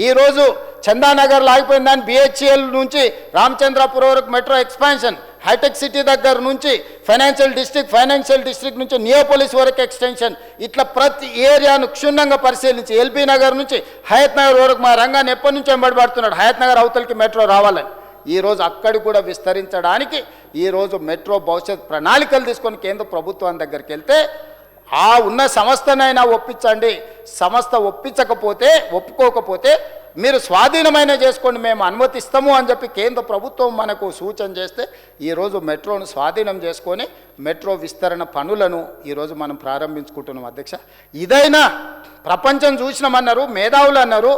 ఈరోజు చందానగర్లో ఆగిపోయిన దాన్ని బిహెచ్ఎల్ నుంచి రామచంద్రపురం వరకు మెట్రో ఎక్స్పాన్షన్, హైటెక్ సిటీ దగ్గర నుంచి ఫైనాన్షియల్ డిస్ట్రిక్ట్ నుంచి నియోపోలిస్ వరకు ఎక్స్టెన్షన్, ఇట్లా ప్రతి ఏరియాను క్షుణ్ణంగా పరిశీలించి ఎల్బీ నగర్ నుంచి హయత్ నగర్ వరకు మా రంగాన్ని ఎప్పటి నుంచి వెంబడిపడుతున్నాడు హయత్ నగర్ అవతలికి మెట్రో రావాలని. ఈరోజు అక్కడి కూడా విస్తరించడానికి ఈరోజు మెట్రో భవిష్యత్ ప్రణాళికలు తీసుకొని కేంద్ర ప్రభుత్వం దగ్గరికి వెళ్తే ఆ ఉన్న సంస్థనైనా ఒప్పించండి, సంస్థ ఒప్పుకోకపోతే మీరు స్వాధీనమైన చేసుకోండి, మేము అనుమతిస్తాము అని చెప్పి కేంద్ర ప్రభుత్వం మనకు సూచన చేస్తే ఈరోజు మెట్రోను స్వాధీనం చేసుకొని మెట్రో విస్తరణ పనులను ఈరోజు మనం ప్రారంభించుకుంటున్నాం అధ్యక్ష. ఇదైనా ప్రపంచం చూసినామన్నారు, మేధావులు అన్నారు,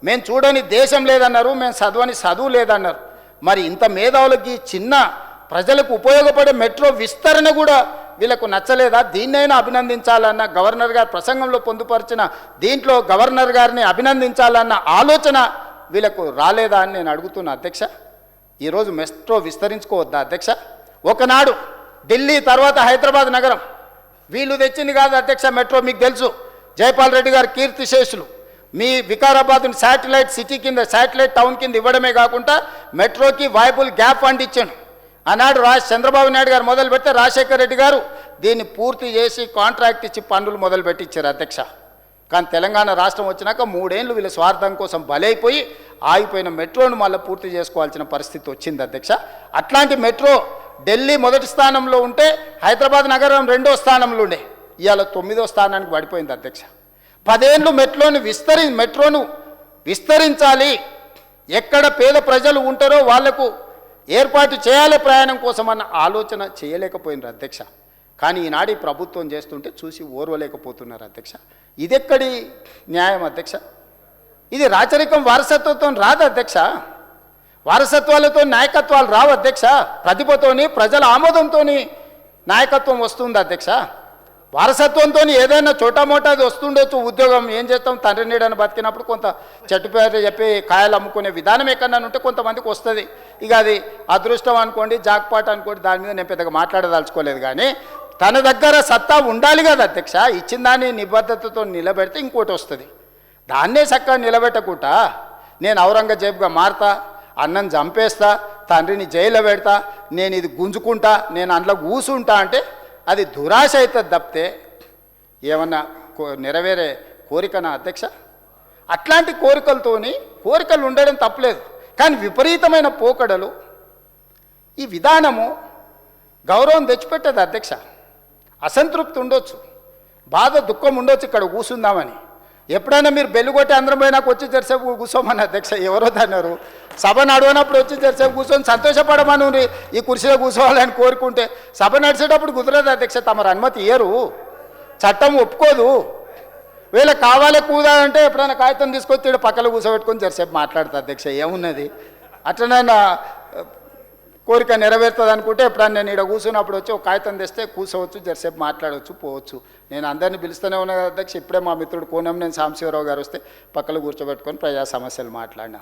మేము చూడని దేశం లేదన్నారు, మేము చదవని చదువు లేదన్నారు. మరి ఇంత మేధావులకి చిన్న ప్రజలకు ఉపయోగపడే మెట్రో విస్తరణ కూడా వీళ్ళకు నచ్చలేదా? దీన్నైనా అభినందించాలన్న గవర్నర్ గారు ప్రసంగంలో పొందుపరిచిన దీంట్లో గవర్నర్ గారిని అభినందించాలన్న ఆలోచన వీళ్ళకు రాలేదా అని నేను అడుగుతున్నా అధ్యక్ష. ఈరోజు మెట్రో విస్తరించుకోవద్దా అధ్యక్ష? ఒకనాడు ఢిల్లీ తర్వాత హైదరాబాద్ నగరం వీళ్ళు తెచ్చింది కాదు అధ్యక్ష మెట్రో. మీకు తెలుసు జైపాల్ రెడ్డి గారు కీర్తిశేషులు. మీ వికారాబాద్ని శాటిలైట్ సిటీ కింద, శాటిలైట్ టౌన్ కింద ఇవ్వడమే కాకుండా మెట్రోకి వైబుల్ గ్యాప్ ఫండ్ ఇచ్చాను. ఆనాడు చంద్రబాబు నాయుడు గారు మొదలు పెడితే రాజశేఖర రెడ్డి గారు దీన్ని పూర్తి చేసి కాంట్రాక్ట్ ఇచ్చి పనులు మొదలు పెట్టించారు అధ్యక్ష. కానీ తెలంగాణ రాష్ట్రం వచ్చినాక 3 ఏళ్ళు వీళ్ళ స్వార్థం కోసం బలైపోయి ఆగిపోయిన మెట్రోను మళ్ళీ పూర్తి చేసుకోవాల్సిన పరిస్థితి వచ్చింది అధ్యక్ష. అట్లాంటి మెట్రో ఢిల్లీ మొదటి స్థానంలో ఉంటే హైదరాబాద్ నగరం 2వ స్థానంలో ఉండే, ఇవాళ 9వ స్థానానికి పడిపోయింది అధ్యక్ష. 10 ఏళ్ళు మెట్రోను విస్తరించాలి, ఎక్కడ పేద ప్రజలు ఉంటారో వాళ్లకు ఏర్పాటు చేయాలి ప్రయాణం కోసం అన్న ఆలోచన చేయలేకపోయినారు అధ్యక్ష. కానీ ఈనాడు ప్రభుత్వం చేస్తుంటే చూసి ఓర్వలేకపోతున్నారు అధ్యక్ష. ఇదెక్కడి న్యాయం అధ్యక్ష? ఇది రాచరికం వారసత్వంతో రాదు అధ్యక్ష. వారసత్వాలతో నాయకత్వాలు రావు అధ్యక్ష. ప్రతిభతోని ప్రజల ఆమోదంతో నాయకత్వం వస్తుంది అధ్యక్ష. వారసత్వంతో ఏదైనా చోటామోటాది వస్తుండొచ్చు, ఉద్యోగం ఏం చేస్తాం, తండ్రి నీడని బతికినప్పుడు కొంత చెట్టు పేరు చెప్పి కాయలు అమ్ముకునే విధానం ఎక్కడన్నా ఉంటే కొంతమందికి వస్తుంది. ఇక అది అదృష్టం అనుకోండి, జాక్పాట్ అనుకోండి, దాని మీద నేను పెద్దగా మాట్లాడదలుచుకోలేదు. కానీ తన దగ్గర సత్తా ఉండాలి కదా అధ్యక్ష. ఇచ్చిన దాన్ని నిబద్ధతతో నిలబెడితే ఇంకోటి వస్తుంది. దాన్నే చక్కగా నిలబెట్టకుండా నేను ఔరంగజేబ్గా మారుతా, అన్నం చంపేస్తా, తండ్రిని జైల్లో పెడతా, నేను ఇది గుంజుకుంటా, నేను అందులో కూసుంటా అంటే అది దురాశ అవుతుంది తప్పితే ఏమన్నా నెరవేరే కోరికనా అధ్యక్ష? అట్లాంటి కోరికలు ఉండడం తప్పలేదు. కానీ విపరీతమైన పోకడలు, ఈ విధానము గౌరవం తెచ్చిపెట్టదు అధ్యక్ష. అసంతృప్తి ఉండొచ్చు, బాధ దుఃఖం ఉండొచ్చు ఇక్కడ కూర్చుందామని. ఎప్పుడైనా మీరు బెల్లు కొట్టి అందరం పోయినాకు వచ్చి జరిసేపు కూర్చోమని అధ్యక్ష ఎవరో అన్నారు. సభ నడవనప్పుడు వచ్చి జరిసేపు కూర్చొని సంతోషపడమని ఈ కుర్చీలో కూర్చోవాలని కోరుకుంటే సభ నడిచేటప్పుడు కుదరదు అధ్యక్ష. తమరు అనుమతి ఇయ్యరు, చట్టం ఒప్పుకోదు. వీళ్ళకి కావాలి కూదాలంటే ఎప్పుడైనా కాగితం తీసుకొచ్చి పక్కన కూర్చోబెట్టుకొని జరిసేపు మాట్లాడుతుంది అధ్యక్ష. ఏమున్నది? అట్లనైనా కోరిక నెరవేరుతుంది అనుకుంటే ఎప్పుడన్నా నేను ఇక్కడ కూర్చున్నప్పుడు వచ్చి ఒక కాగితం తెస్తే కూర్చోవచ్చు, జరిసేపు మాట్లాడవచ్చు, పోవచ్చు. నేను అందరినీ పిలుస్తూనే ఉన్నా అధ్యక్ష. ఇప్పుడే మా మిత్రుడు కోనంనేని సాంబశివరావు గారు వస్తే పక్కన కూర్చోబెట్టుకొని ప్రజా సమస్యలు మాట్లాడినా.